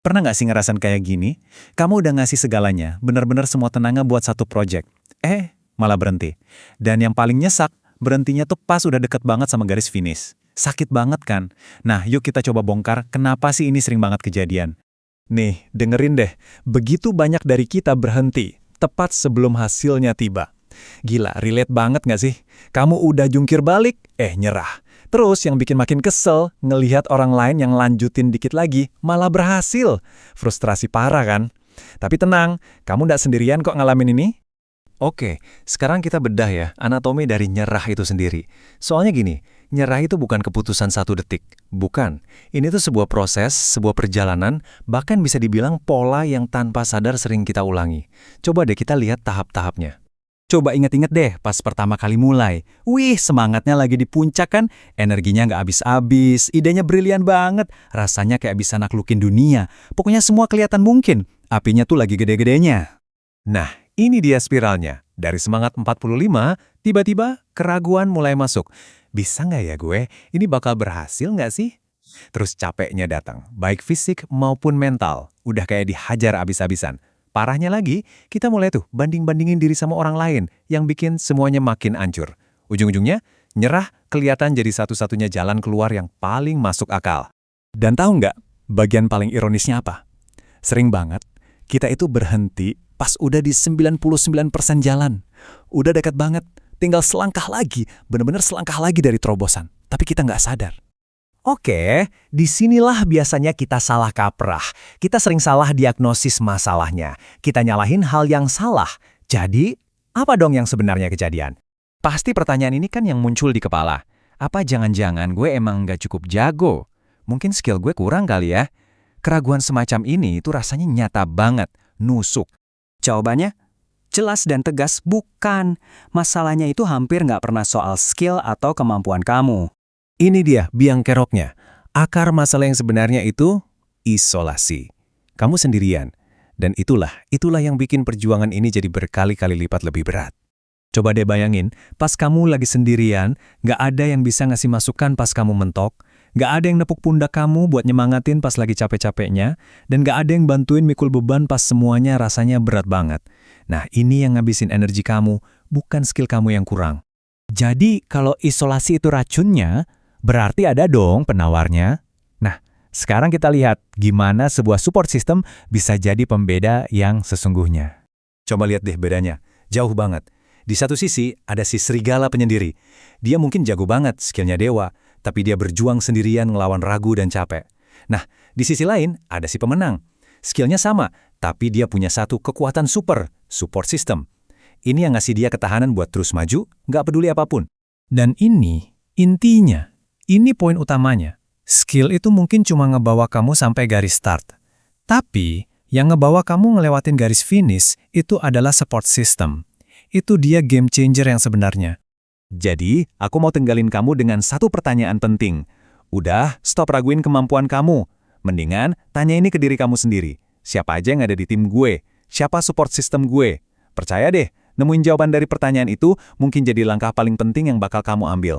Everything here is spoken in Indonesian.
Pernah nggak sih ngerasain kayak gini? Kamu udah ngasih segalanya, bener-bener semua tenaga buat satu project. Malah berhenti. Dan yang paling nyesek, berhentinya tuh pas udah deket banget sama garis finish. Sakit banget kan? Nah, yuk kita coba bongkar kenapa sih ini sering banget kejadian. Nih, dengerin deh. Begitu banyak dari kita berhenti, tepat sebelum hasilnya tiba. Gila, relate banget nggak sih? Kamu udah jungkir balik, nyerah. Terus yang bikin makin kesel, ngelihat orang lain yang lanjutin dikit lagi, malah berhasil. Frustrasi parah kan? Tapi tenang, kamu nggak sendirian kok ngalamin ini. Oke, sekarang kita bedah ya, anatomi dari nyerah itu sendiri. Soalnya gini, nyerah itu bukan keputusan 1 detik. Bukan. Ini tuh sebuah proses, sebuah perjalanan, bahkan bisa dibilang pola yang tanpa sadar sering kita ulangi. Coba deh kita lihat tahap-tahapnya. Coba inget-inget deh pas pertama kali mulai. Wih, semangatnya lagi di puncak kan? Energinya nggak habis-habis, idenya brilian banget, rasanya kayak bisa naklukin dunia. Pokoknya semua kelihatan mungkin, apinya tuh lagi gede-gedenya. Nah, ini dia spiralnya. Dari semangat 45, tiba-tiba keraguan mulai masuk. Bisa nggak ya gue? Ini bakal berhasil nggak sih? Terus capeknya datang, baik fisik maupun mental. Udah kayak dihajar abis-abisan. Parahnya lagi, kita mulai tuh banding-bandingin diri sama orang lain yang bikin semuanya makin hancur. Ujung-ujungnya, nyerah kelihatan jadi satu-satunya jalan keluar yang paling masuk akal. Dan tahu nggak, bagian paling ironisnya apa? Sering banget, kita itu berhenti pas udah di 99% jalan. Udah dekat banget, tinggal selangkah lagi, bener-bener selangkah lagi dari terobosan. Tapi kita nggak sadar. Oke, disinilah biasanya kita salah kaprah. Kita sering salah diagnosis masalahnya. Kita nyalahin hal yang salah. Jadi, apa dong yang sebenarnya kejadian? Pasti pertanyaan ini kan yang muncul di kepala. Apa jangan-jangan gue emang nggak cukup jago? Mungkin skill gue kurang kali ya? Keraguan semacam ini itu rasanya nyata banget, nusuk. Jawabannya? Jelas dan tegas bukan. Masalahnya itu hampir nggak pernah soal skill atau kemampuan kamu. Ini dia biang keroknya. Akar masalah yang sebenarnya itu isolasi. Kamu sendirian. Dan itulah yang bikin perjuangan ini jadi berkali-kali lipat lebih berat. Coba deh bayangin, pas kamu lagi sendirian, nggak ada yang bisa ngasih masukan pas kamu mentok, nggak ada yang nepuk pundak kamu buat nyemangatin pas lagi capek-capeknya, dan nggak ada yang bantuin mikul beban pas semuanya rasanya berat banget. Nah, ini yang ngabisin energi kamu, bukan skill kamu yang kurang. Jadi, kalau isolasi itu racunnya, berarti ada dong penawarnya. Nah, sekarang kita lihat gimana sebuah support system bisa jadi pembeda yang sesungguhnya. Coba lihat deh bedanya, jauh banget. Di satu sisi, ada si serigala penyendiri. Dia mungkin jago banget, skillnya dewa, tapi dia berjuang sendirian ngelawan ragu dan capek. Nah, di sisi lain, ada si pemenang. Skillnya sama, tapi dia punya satu kekuatan super, support system. Ini yang ngasih dia ketahanan buat terus maju, nggak peduli apapun. Dan ini, intinya, ini poin utamanya. Skill itu mungkin cuma ngebawa kamu sampai garis start. Tapi, yang ngebawa kamu ngelewatin garis finish itu adalah support system. Itu dia game changer yang sebenarnya. Jadi, aku mau tinggalin kamu dengan satu pertanyaan penting. Udah, stop raguin kemampuan kamu. Mendingan, tanya ini ke diri kamu sendiri. Siapa aja yang ada di tim gue? Siapa support system gue? Percaya deh, nemuin jawaban dari pertanyaan itu mungkin jadi langkah paling penting yang bakal kamu ambil.